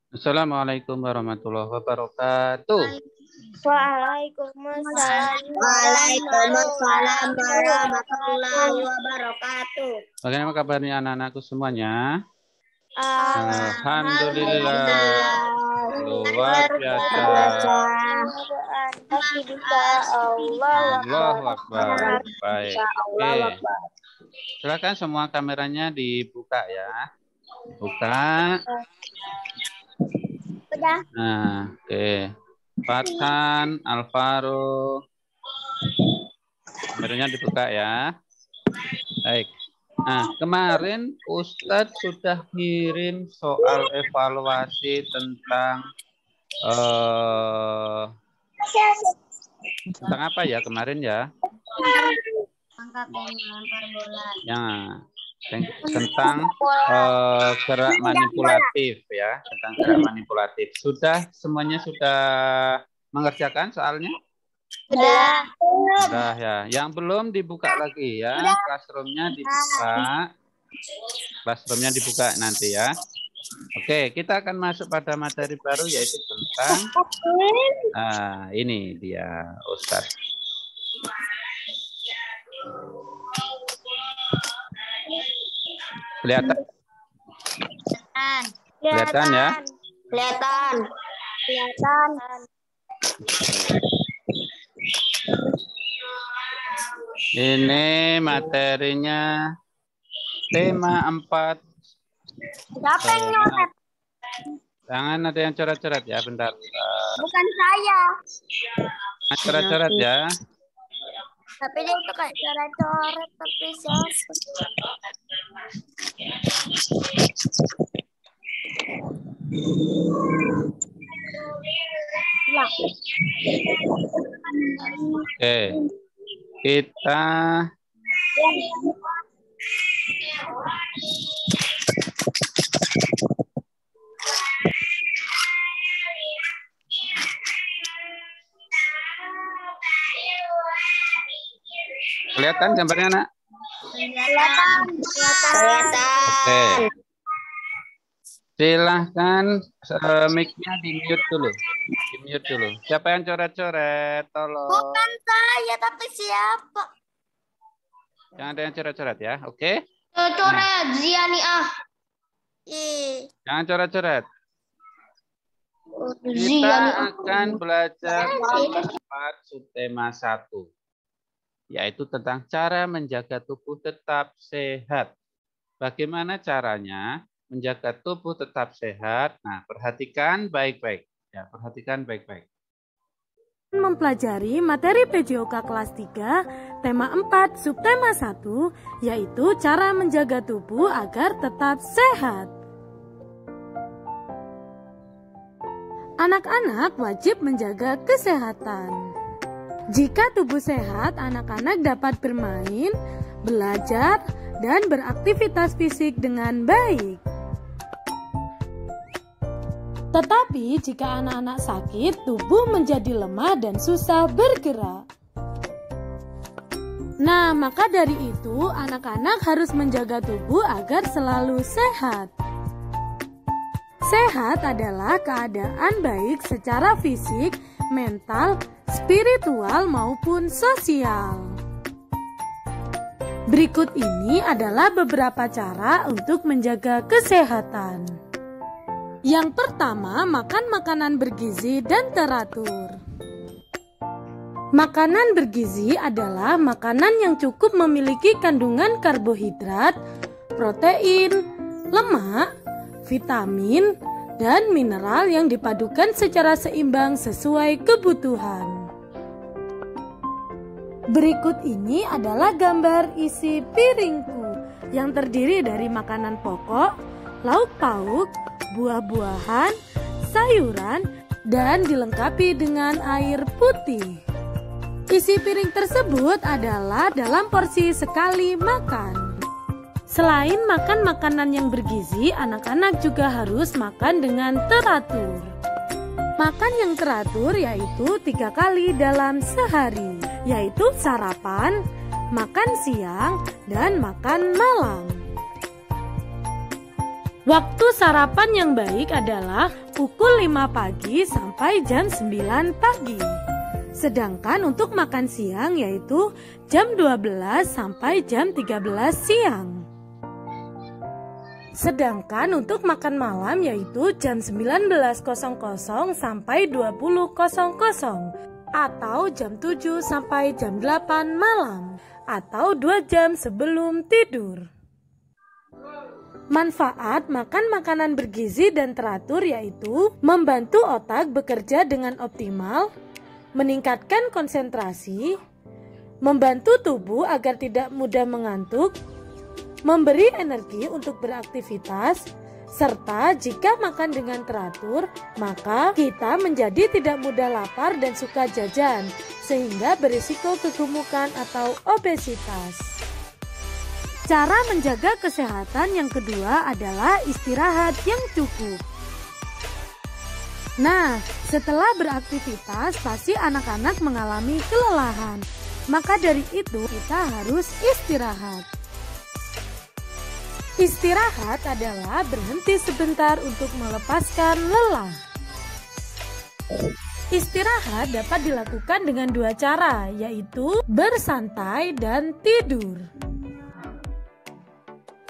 Assalamualaikum warahmatullahi wabarakatuh. Waalaikumsalam warahmatullahi wabarakatuh. Bagaimana kabarnya anak-anakku semuanya? Alhamdulillah. Luar biasa. Allahu Akbar. Baik. Oke. Silakan semua kameranya dibuka ya. Buka. Nah, oke. Farhan, Alvaro. Kameranya dibuka ya. Baik. Nah, kemarin Ustadz sudah kirim soal evaluasi tentang apa ya kemarin ya? Angkat dan melempar bola. Ya, tentang gerak manipulatif ya, tentang gerak manipulatif. Semuanya sudah mengerjakan soalnya? Sudah ya. Yang belum dibuka lagi ya. Classroom-nya dibuka. Classroom-nya dibuka nanti ya. Oke, kita akan masuk pada materi baru yaitu tentang ini dia Ustadz. Kelihatan? Kelihatan ya? Kelihatan. Ini materinya tema 4. Siapa yang nyoret? Jangan ada yang coret-coret ya, bentar. Bukan saya. Coret-coret ya. Tapi dia itu kayak coret-coret tapi siapa? Ya. Oke. Kita kelihatan gambarnya, Nak? Kelihatan. Oke. Silahkan mic-nya di-mute dulu. Di-mute dulu. Siapa yang coret-coret? Tolong. Bukan saya, tapi siapa? Jangan ada yang coret-coret ya. Oke? Coret, Ziani ah. Jangan coret-coret. Kita akan belajar tempat subtema 1. Yaitu tentang cara menjaga tubuh tetap sehat. Bagaimana caranya menjaga tubuh tetap sehat? Nah, perhatikan baik-baik. Ya, perhatikan baik-baik. Mempelajari materi PJOK kelas 3, tema 4, subtema 1, yaitu cara menjaga tubuh agar tetap sehat. Anak-anak wajib menjaga kesehatan. Jika tubuh sehat, anak-anak dapat bermain, belajar, dan beraktivitas fisik dengan baik. Tetapi jika anak-anak sakit, tubuh menjadi lemah dan susah bergerak. Nah, maka dari itu anak-anak harus menjaga tubuh agar selalu sehat. Sehat adalah keadaan baik secara fisik, mental, spiritual maupun sosial. Berikut ini adalah beberapa cara untuk menjaga kesehatan. Yang pertama, makan makanan bergizi dan teratur. Makanan bergizi adalah makanan yang cukup memiliki kandungan karbohidrat, protein, lemak, vitamin, dan mineral yang dipadukan secara seimbang sesuai kebutuhan. Berikut ini adalah gambar isi piringku yang terdiri dari makanan pokok, lauk pauk, buah-buahan, sayuran, dan dilengkapi dengan air putih. Isi piring tersebut adalah dalam porsi sekali makan. Selain makan makanan yang bergizi, anak-anak juga harus makan dengan teratur. Makan yang teratur yaitu 3 kali dalam sehari, yaitu sarapan, makan siang, dan makan malam. Waktu sarapan yang baik adalah pukul 5 pagi sampai jam 9 pagi. Sedangkan untuk makan siang yaitu jam 12 sampai jam 13 siang. Sedangkan untuk makan malam yaitu jam 19.00 sampai 20.00 atau jam 7 sampai jam 8 malam atau 2 jam sebelum tidur. Manfaat makan makanan bergizi dan teratur yaitu membantu otak bekerja dengan optimal, meningkatkan konsentrasi, membantu tubuh agar tidak mudah mengantuk, memberi energi untuk beraktivitas, serta jika makan dengan teratur, maka kita menjadi tidak mudah lapar dan suka jajan, sehingga berisiko kegemukan atau obesitas. Cara menjaga kesehatan yang kedua adalah istirahat yang cukup. Nah, setelah beraktivitas pasti anak-anak mengalami kelelahan. Maka dari itu kita harus istirahat. Istirahat adalah berhenti sebentar untuk melepaskan lelah. Istirahat dapat dilakukan dengan dua cara, yaitu bersantai dan tidur.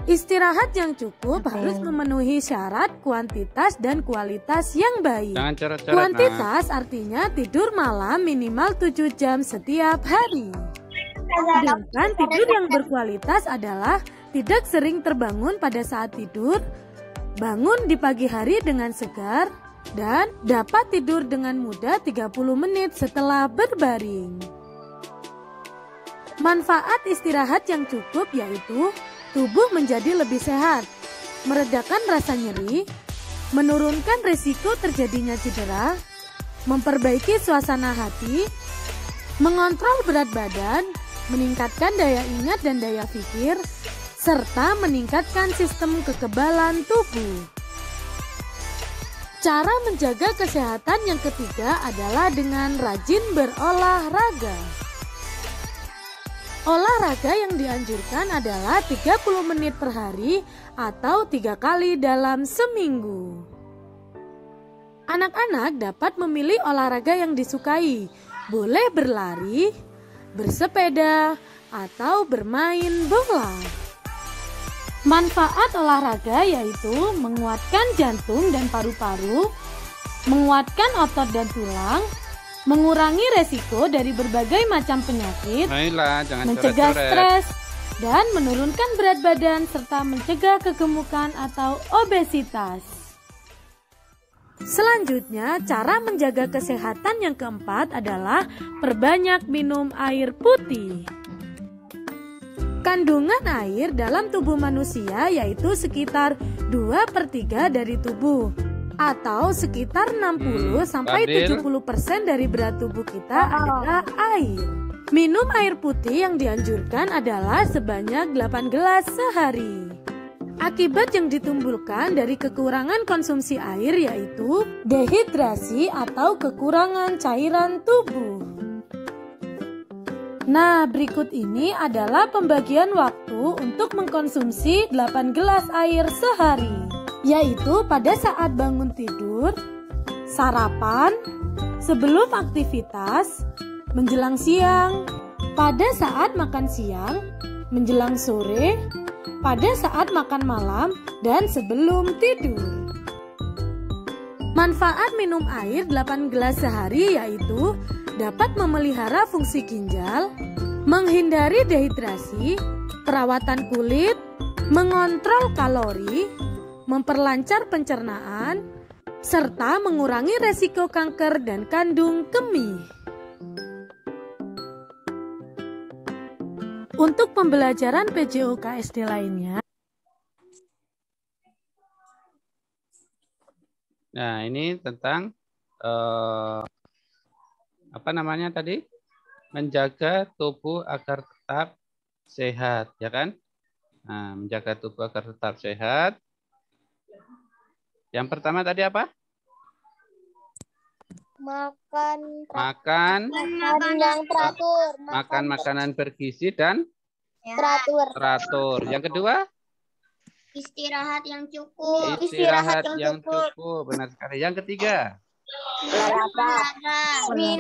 Istirahat yang cukup harus memenuhi syarat kuantitas dan kualitas yang baik. Kuantitas artinya tidur malam minimal 7 jam setiap hari. Sedangkan tidur yang berkualitas adalah tidak sering terbangun pada saat tidur, bangun di pagi hari dengan segar, dan dapat tidur dengan mudah 30 menit setelah berbaring. Manfaat istirahat yang cukup yaitu tubuh menjadi lebih sehat, meredakan rasa nyeri, menurunkan risiko terjadinya cedera, memperbaiki suasana hati, mengontrol berat badan, meningkatkan daya ingat dan daya pikir, serta meningkatkan sistem kekebalan tubuh. Cara menjaga kesehatan yang ketiga adalah dengan rajin berolahraga. Olahraga yang dianjurkan adalah 30 menit per hari atau 3 kali dalam seminggu. Anak-anak dapat memilih olahraga yang disukai, boleh berlari, bersepeda, atau bermain bola. Manfaat olahraga yaitu menguatkan jantung dan paru-paru, menguatkan otot dan tulang, mengurangi resiko dari berbagai macam penyakit, mencegah stres, dan menurunkan berat badan serta mencegah kegemukan atau obesitas. Selanjutnya, cara menjaga kesehatan yang keempat adalah perbanyak minum air putih. Kandungan air dalam tubuh manusia yaitu sekitar 2/3 dari tubuh, atau sekitar 60-70% dari berat tubuh kita adalah air. Minum air putih yang dianjurkan adalah sebanyak 8 gelas sehari. Akibat yang ditimbulkan dari kekurangan konsumsi air yaitu dehidrasi atau kekurangan cairan tubuh. Nah, berikut ini adalah pembagian waktu untuk mengkonsumsi 8 gelas air sehari, yaitu pada saat bangun tidur, sarapan, sebelum aktivitas, menjelang siang, pada saat makan siang, menjelang sore, pada saat makan malam, dan sebelum tidur. Manfaat minum air 8 gelas sehari yaitu dapat memelihara fungsi ginjal, menghindari dehidrasi, perawatan kulit, mengontrol kalori, memperlancar pencernaan, serta mengurangi resiko kanker dan kandung kemih. Untuk pembelajaran PJOK SD lainnya, nah ini tentang apa namanya tadi? Menjaga tubuh agar tetap sehat, ya kan? Nah, menjaga tubuh agar tetap sehat. Yang pertama tadi apa? Makan yang teratur. makan makanan bergizi dan Teratur. teratur. Yang kedua? Istirahat yang cukup. Istirahat yang cukup. Benar sekali. Yang ketiga.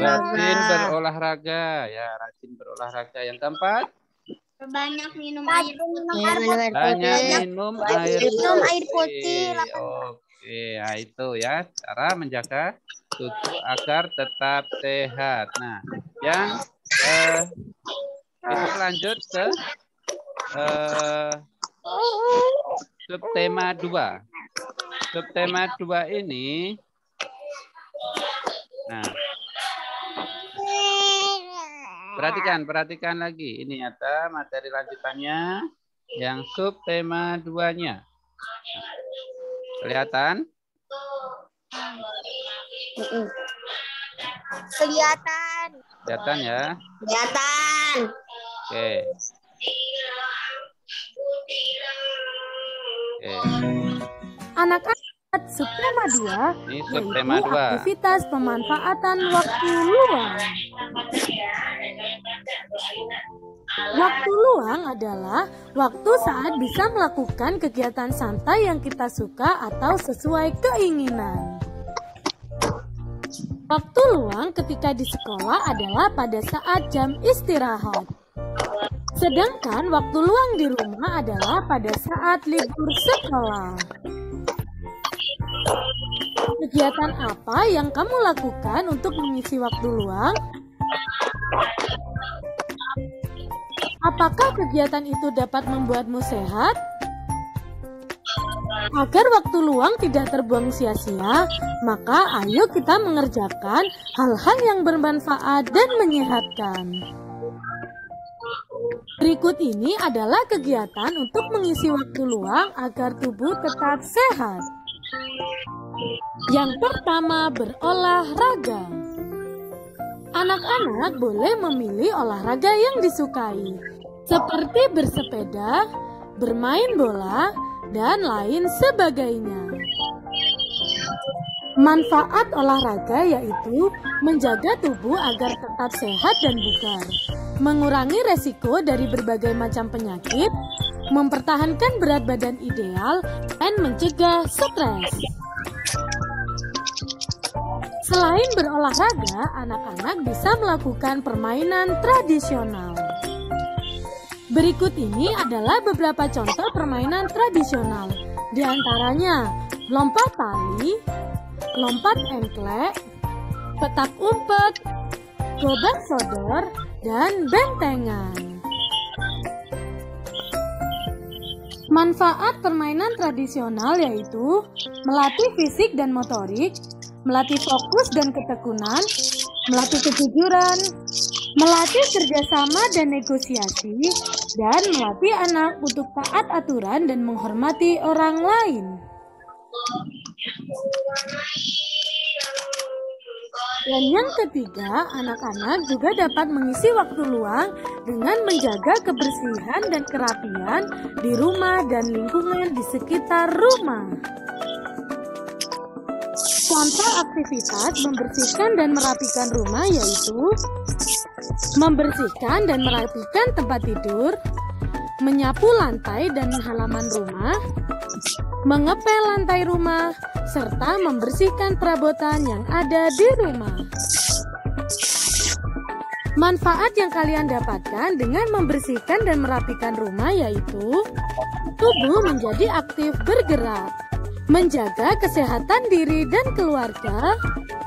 Rajin berolahraga. Ya, rajin berolahraga. Yang keempat. Banyak minum air putih. Banyak minum air putih. Oke, ya itu ya cara menjaga tubuh agar tetap sehat. Nah, yang kita lanjut ke subtema 2. Subtema 2 ini, nah, perhatikan lagi. Ini ada materi lanjutannya yang subtema 2-nya. Kelihatan? Kelihatan ya? Kelihatan. Oke. Anak-anak, subtema 2 Ini yaitu subtema 2. aktivitas pemanfaatan waktu luang. Waktu luang adalah waktu saat bisa melakukan kegiatan santai yang kita suka atau sesuai keinginan. Waktu luang ketika di sekolah adalah pada saat jam istirahat. Sedangkan waktu luang di rumah adalah pada saat libur sekolah. Kegiatan apa yang kamu lakukan untuk mengisi waktu luang? Apakah kegiatan itu dapat membuatmu sehat? Agar waktu luang tidak terbuang sia-sia, maka ayo kita mengerjakan hal-hal yang bermanfaat dan menyehatkan. Berikut ini adalah kegiatan untuk mengisi waktu luang agar tubuh tetap sehat. Yang pertama, berolahraga. Anak-anak boleh memilih olahraga yang disukai, seperti bersepeda, bermain bola, dan lain sebagainya. Manfaat olahraga yaitu menjaga tubuh agar tetap sehat dan bugar, mengurangi resiko dari berbagai macam penyakit, mempertahankan berat badan ideal, dan mencegah stres. Selain berolahraga, anak-anak bisa melakukan permainan tradisional. Berikut ini adalah beberapa contoh permainan tradisional. Di antaranya lompat tali, lompat engklek, petak umpet, gobak sodor, dan bentengan. Manfaat permainan tradisional yaitu melatih fisik dan motorik, melatih fokus dan ketekunan, melatih kejujuran, melatih kerjasama dan negosiasi, dan melatih anak untuk taat aturan dan menghormati orang lain. Dan yang ketiga, anak-anak juga dapat mengisi waktu luang dengan menjaga kebersihan dan kerapian di rumah dan lingkungan di sekitar rumah. Contoh aktivitas membersihkan dan merapikan rumah yaitu membersihkan dan merapikan tempat tidur, menyapu lantai dan halaman rumah, mengepel lantai rumah, serta membersihkan perabotan yang ada di rumah. Manfaat yang kalian dapatkan dengan membersihkan dan merapikan rumah yaitu tubuh menjadi aktif bergerak, menjaga kesehatan diri dan keluarga,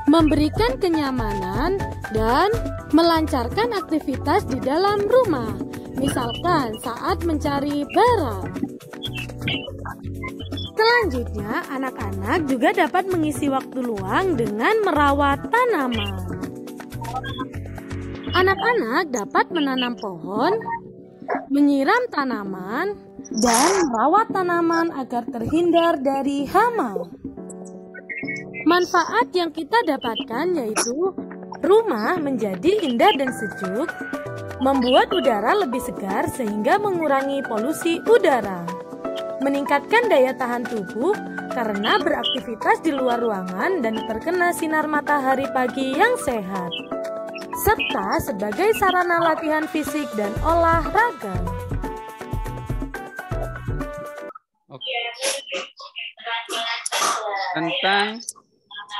memberikan kenyamanan, dan melancarkan aktivitas di dalam rumah, misalkan saat mencari barang. Selanjutnya, anak-anak juga dapat mengisi waktu luang dengan merawat tanaman. Anak-anak dapat menanam pohon, menyiram tanaman, dan merawat tanaman agar terhindar dari hama. Manfaat yang kita dapatkan yaitu rumah menjadi indah dan sejuk, membuat udara lebih segar sehingga mengurangi polusi udara, meningkatkan daya tahan tubuh karena beraktivitas di luar ruangan dan terkena sinar matahari pagi yang sehat, serta sebagai sarana latihan fisik dan olahraga. Oke. tentang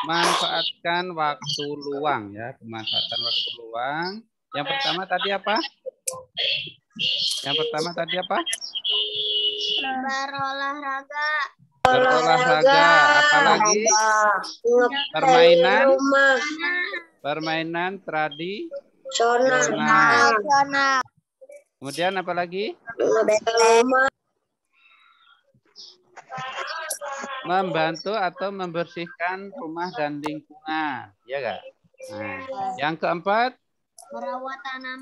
manfaatkan waktu luang ya, pemanfaatan waktu luang. Yang pertama tadi apa? Berolahraga. Berolahraga, apalagi permainan tradisional. Kemudian apalagi? Membantu atau membersihkan rumah dan lingkungan, ya enggak? Nah, yang keempat,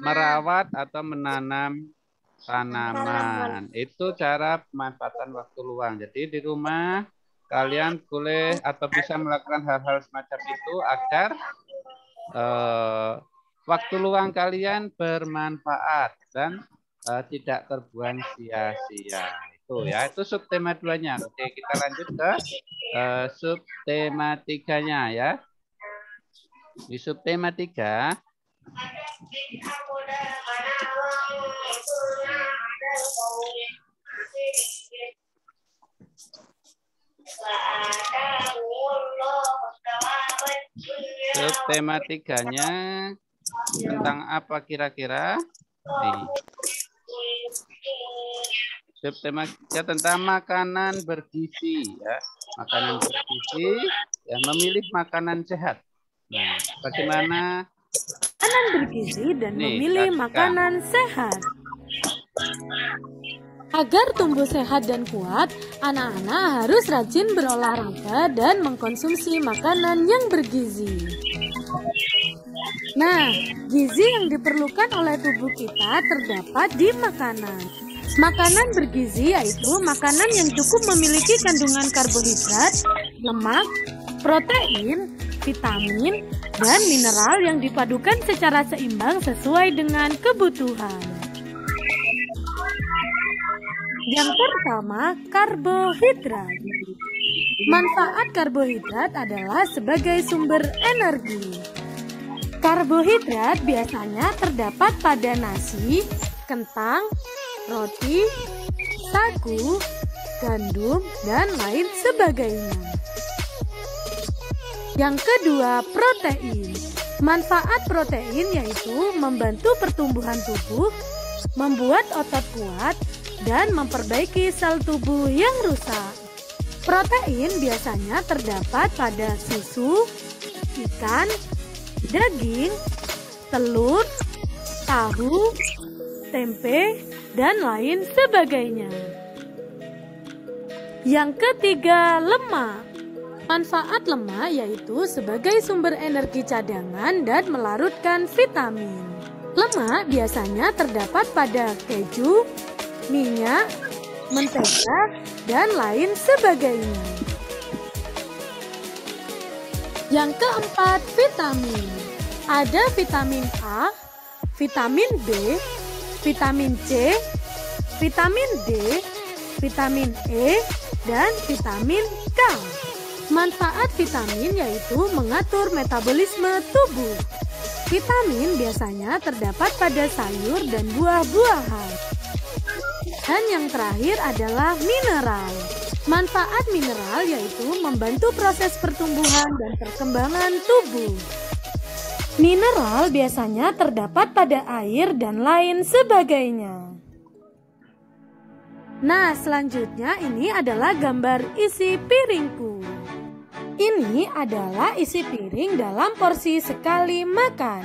merawat atau menanam tanaman. Itu cara pemanfaatan waktu luang. Jadi di rumah kalian boleh atau bisa melakukan hal-hal semacam itu agar waktu luang kalian bermanfaat dan tidak terbuang sia-sia. Itu ya, itu subtema 2-nya. Oke, kita lanjut ke subtema 3-nya ya. Di subtema 3 subtema 3-nya tentang apa kira-kira? Subtema 3 tentang makanan bergizi ya. Makanan bergizi ya, memilih makanan sehat. Nah, bagaimana makanan bergizi dan memilih makanan sehat. Agar tumbuh sehat dan kuat, anak-anak harus rajin berolahraga dan mengkonsumsi makanan yang bergizi. Nah, gizi yang diperlukan oleh tubuh kita terdapat di makanan. Makanan bergizi yaitu makanan yang cukup memiliki kandungan karbohidrat, lemak, protein, vitamin, dan mineral yang dipadukan secara seimbang sesuai dengan kebutuhan. Yang pertama, karbohidrat. Manfaat karbohidrat adalah sebagai sumber energi. Karbohidrat biasanya terdapat pada nasi, kentang, roti, sagu, gandum, dan lain sebagainya. Yang kedua, protein. Manfaat protein yaitu membantu pertumbuhan tubuh, membuat otot kuat, dan memperbaiki sel tubuh yang rusak. Protein biasanya terdapat pada susu, ikan, daging, telur, tahu, tempe, dan lain sebagainya. Yang ketiga, lemak. Manfaat lemak yaitu sebagai sumber energi cadangan dan melarutkan vitamin. Lemak biasanya terdapat pada keju, minyak, mentega, dan lain sebagainya. Yang keempat, vitamin. Ada vitamin A, vitamin B, vitamin C, vitamin D, vitamin E, dan vitamin K. Manfaat vitamin yaitu mengatur metabolisme tubuh. Vitamin biasanya terdapat pada sayur dan buah-buahan. Dan yang terakhir adalah mineral. Manfaat mineral yaitu membantu proses pertumbuhan dan perkembangan tubuh. Mineral biasanya terdapat pada air dan lain sebagainya. Nah, selanjutnya ini adalah gambar isi piringku. Ini adalah isi piring dalam porsi sekali makan.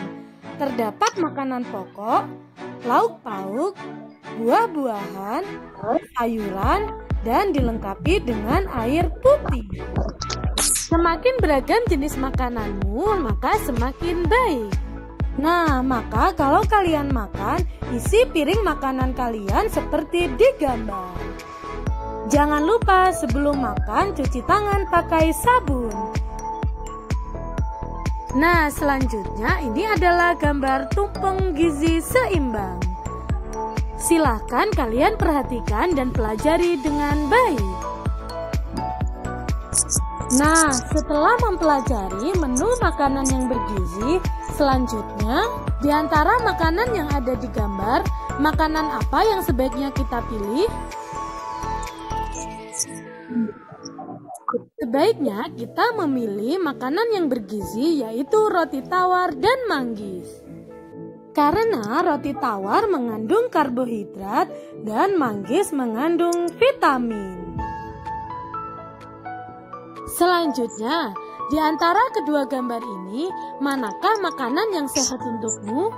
Terdapat makanan pokok, lauk pauk, buah-buahan, sayuran, dan dilengkapi dengan air putih. Semakin beragam jenis makananmu, maka semakin baik. Nah, maka kalau kalian makan, isi piring makanan kalian seperti di gambar. Jangan lupa sebelum makan cuci tangan pakai sabun. Nah, selanjutnya ini adalah gambar tumpeng gizi seimbang. Silahkan kalian perhatikan dan pelajari dengan baik. Nah, setelah mempelajari menu makanan yang bergizi, selanjutnya di antara makanan yang ada di gambar, makanan apa yang sebaiknya kita pilih? Sebaiknya kita memilih makanan yang bergizi, yaitu roti tawar dan manggis. Karena roti tawar mengandung karbohidrat dan manggis mengandung vitamin. Selanjutnya, di antara kedua gambar ini, manakah makanan yang sehat untukmu?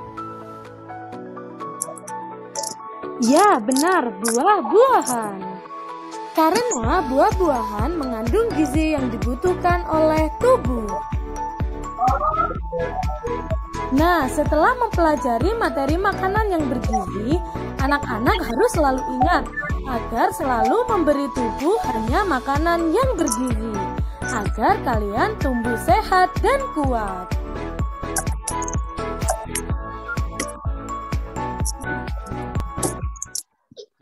Ya, benar, buah-buahan. Karena buah-buahan mengandung gizi yang dibutuhkan oleh tubuh. Nah, setelah mempelajari materi makanan yang bergizi, anak-anak harus selalu ingat agar selalu memberi tubuh hanya makanan yang bergizi, agar kalian tumbuh sehat dan kuat.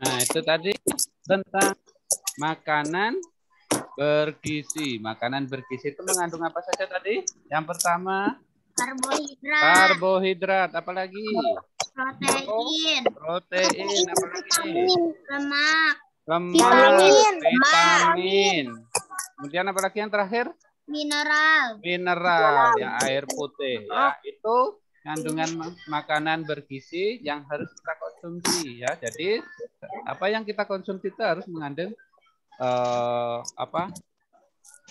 Nah, itu tadi tentang makanan bergizi. Makanan bergizi itu mengandung apa saja tadi? Yang pertama, karbohidrat, apalagi? Protein, apalagi? Lemak, vitamin. Kemudian apalagi yang terakhir? mineral, Ya, air putih. Ya, itu kandungan makanan bergizi yang harus kita konsumsi. Ya, jadi apa yang kita konsumsi itu harus mengandung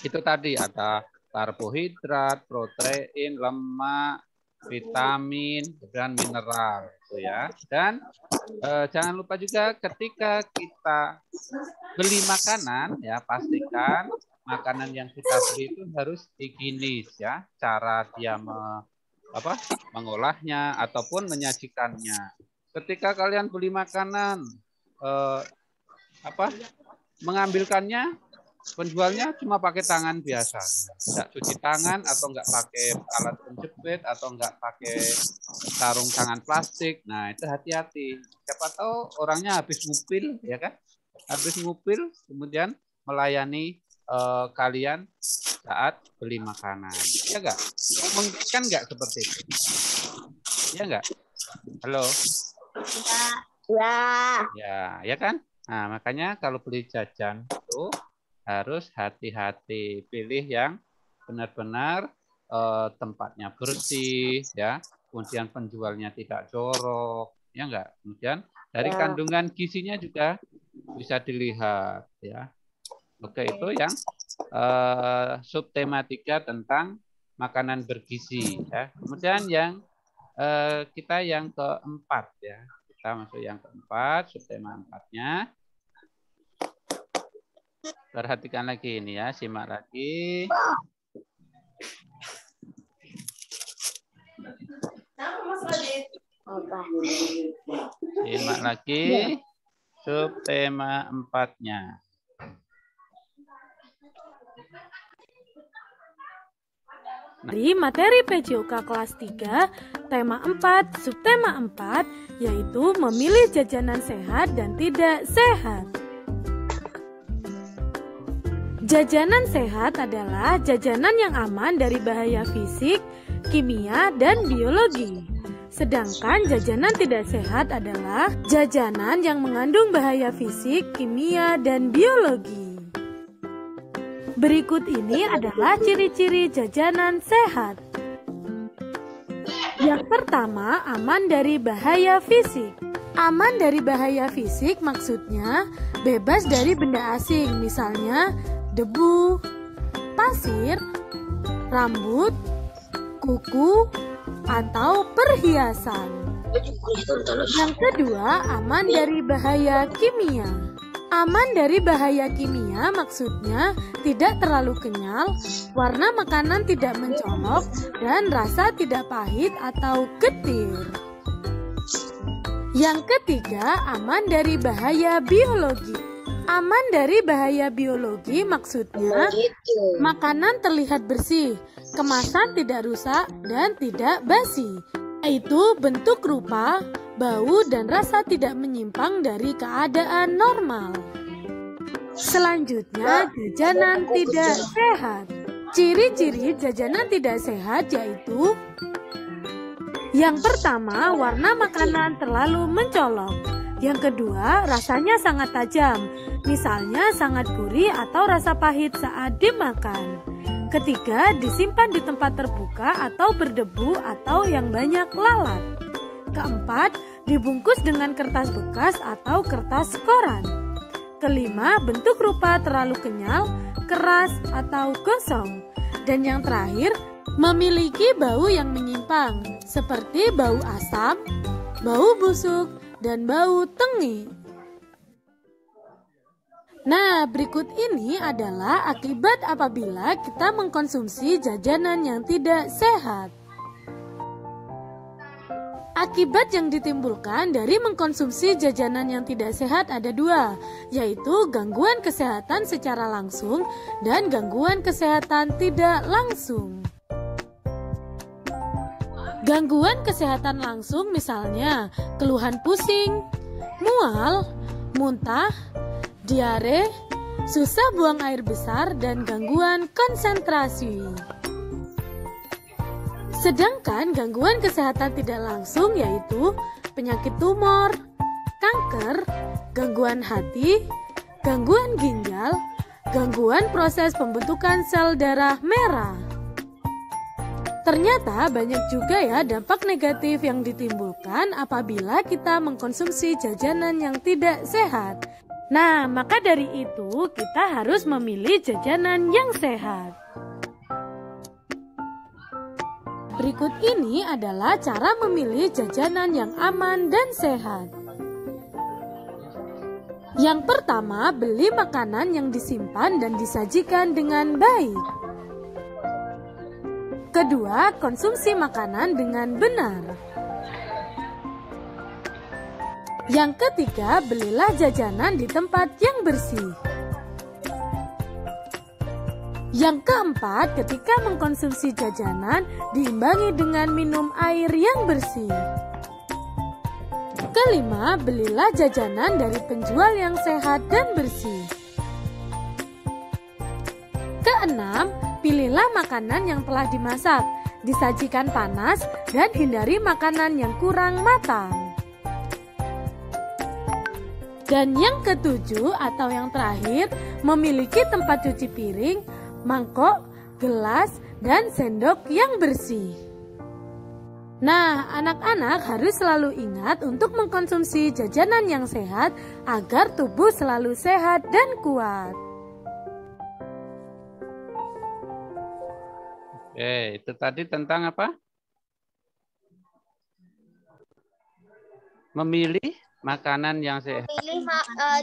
itu tadi ada karbohidrat, protein, lemak, vitamin, dan mineral, gitu ya. Dan jangan lupa juga ketika kita beli makanan, ya pastikan makanan yang kita beli itu harus higienis, ya. Cara dia mengolahnya ataupun menyajikannya. Ketika kalian beli makanan, mengambilkannya, penjualnya cuma pakai tangan biasa, nggak cuci tangan atau nggak pakai alat penjepit atau nggak pakai sarung tangan plastik. Nah, itu hati-hati. Siapa tahu orangnya habis ngupil, ya kan? Habis ngupil, kemudian melayani kalian saat beli makanan. Ya nggak? Kan nggak seperti itu. Ya nggak? Halo? Ya kan? Nah, makanya kalau beli jajan itu harus hati-hati, pilih yang benar-benar tempatnya bersih, ya. Kemudian penjualnya tidak jorok, ya enggak. Kemudian dari kandungan gizinya juga bisa dilihat, ya. Oke, itu yang subtema 3 tentang makanan bergizi, ya. Kemudian yang kita yang keempat, ya. Kita masuk yang keempat, subtema 4-nya. Perhatikan lagi ini ya, simak lagi. Simak lagi subtema 4-nya. Dari materi PJOK kelas 3, tema 4, subtema 4, yaitu memilih jajanan sehat dan tidak sehat. Jajanan sehat adalah jajanan yang aman dari bahaya fisik, kimia, dan biologi. Sedangkan jajanan tidak sehat adalah jajanan yang mengandung bahaya fisik, kimia, dan biologi. Berikut ini adalah ciri-ciri jajanan sehat. Yang pertama, aman dari bahaya fisik. Aman dari bahaya fisik maksudnya bebas dari benda asing, misalnya debu, pasir, rambut, kuku, atau perhiasan. Yang kedua, aman dari bahaya kimia. Aman dari bahaya kimia maksudnya tidak terlalu kenyal, warna makanan tidak mencolok, dan rasa tidak pahit atau getir. Yang ketiga, aman dari bahaya biologi. Aman dari bahaya biologi maksudnya makanan terlihat bersih, kemasan tidak rusak dan tidak basi, yaitu bentuk rupa, bau, dan rasa tidak menyimpang dari keadaan normal. Selanjutnya, jajanan tidak sehat. Ciri-ciri jajanan tidak sehat yaitu: yang pertama, warna makanan terlalu mencolok. Yang kedua, rasanya sangat tajam, misalnya sangat gurih atau rasa pahit saat dimakan. Ketiga, disimpan di tempat terbuka atau berdebu atau yang banyak lalat. Keempat, dibungkus dengan kertas bekas atau kertas koran. Kelima, bentuk rupa terlalu kenyal, keras, atau gosong. Dan yang terakhir, memiliki bau yang menyimpang, seperti bau asam, bau busuk, dan bau tengi. Nah, berikut ini adalah akibat apabila kita mengkonsumsi jajanan yang tidak sehat. Akibat yang ditimbulkan dari mengkonsumsi jajanan yang tidak sehat ada dua, yaitu gangguan kesehatan secara langsung dan gangguan kesehatan tidak langsung. Gangguan kesehatan langsung misalnya keluhan pusing, mual, muntah, diare, susah buang air besar, dan gangguan konsentrasi. Sedangkan gangguan kesehatan tidak langsung yaitu penyakit tumor, kanker, gangguan hati, gangguan ginjal, gangguan proses pembentukan sel darah merah. Ternyata banyak juga ya dampak negatif yang ditimbulkan apabila kita mengkonsumsi jajanan yang tidak sehat. Nah, maka dari itu kita harus memilih jajanan yang sehat. Berikut ini adalah cara memilih jajanan yang aman dan sehat. Yang pertama, beli makanan yang disimpan dan disajikan dengan baik. Kedua, konsumsi makanan dengan benar. Yang ketiga, belilah jajanan di tempat yang bersih. Yang keempat, ketika mengkonsumsi jajanan, diimbangi dengan minum air yang bersih. Kelima, belilah jajanan dari penjual yang sehat dan bersih. Keenam, pilihlah makanan yang telah dimasak, disajikan panas, dan hindari makanan yang kurang matang. Dan yang ketujuh atau yang terakhir, memiliki tempat cuci piring, mangkok, gelas, dan sendok yang bersih. Nah, anak-anak harus selalu ingat untuk mengkonsumsi jajanan yang sehat agar tubuh selalu sehat dan kuat. Oke, itu tadi tentang apa? Memilih makanan yang sehat. Pilih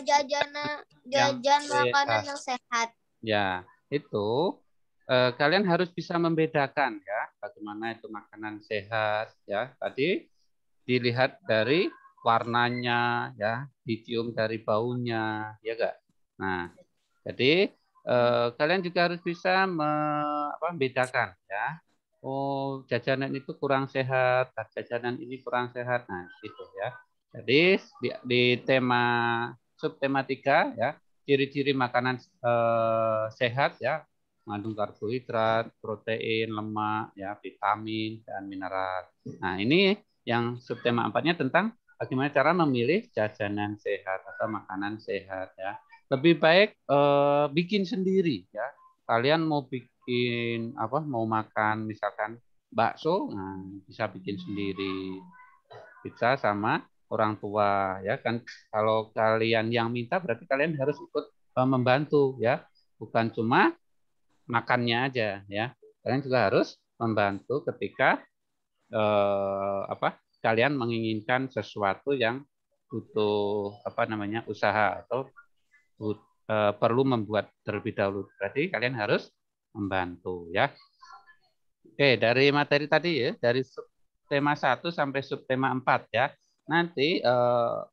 jajan makanan yang sehat. Ya, itu kalian harus bisa membedakan ya, bagaimana itu makanan sehat ya. Tadi dilihat dari warnanya ya, dicium dari baunya, ya enggak? Nah, jadi kalian juga harus bisa membedakan ya. Oh, jajanan itu kurang sehat, jajanan ini kurang sehat. Nah, gitu ya. Jadi di subtema 3 ya, ciri-ciri makanan sehat ya, mengandung karbohidrat, protein, lemak, ya, vitamin dan mineral. Nah, ini yang subtema 4-nya tentang bagaimana cara memilih jajanan sehat atau makanan sehat ya. Lebih baik bikin sendiri ya. Kalian mau bikin mau makan misalkan bakso, nah, bisa bikin sendiri. Bisa sama orang tua ya kan. Kalau kalian yang minta berarti kalian harus ikut membantu ya. Bukan cuma makannya aja ya. Kalian juga harus membantu ketika kalian menginginkan sesuatu yang butuh usaha atau perlu membuat terlebih dahulu. Berarti kalian harus membantu ya. Oke, dari materi tadi ya, dari subtema 1 sampai subtema 4 ya. Nanti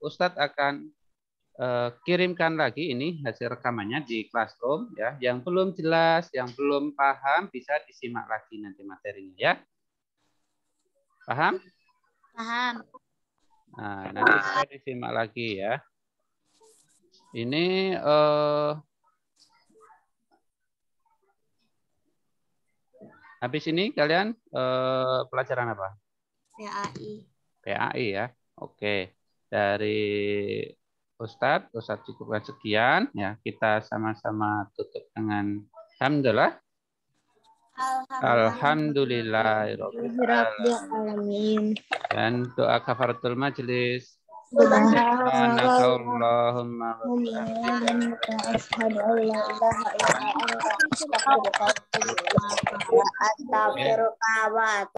Ustadz akan kirimkan lagi ini hasil rekamannya di Classroom ya. Yang belum jelas, yang belum paham bisa disimak lagi nanti materinya ya. Paham? Paham. Nah, nanti bisa disimak lagi ya. Ini habis ini kalian pelajaran apa? PAI. PAI ya. Oke. dari Ustadz cukupkan sekian ya. Kita sama-sama tutup dengan hamdalah. Alhamdulillahirabbil alamin. Dan doa kafaratul majlis. Subhanakallahumma wa bihamdika asyhadu an la ilaha illa anta astaghfiruka wa atubu ilaik.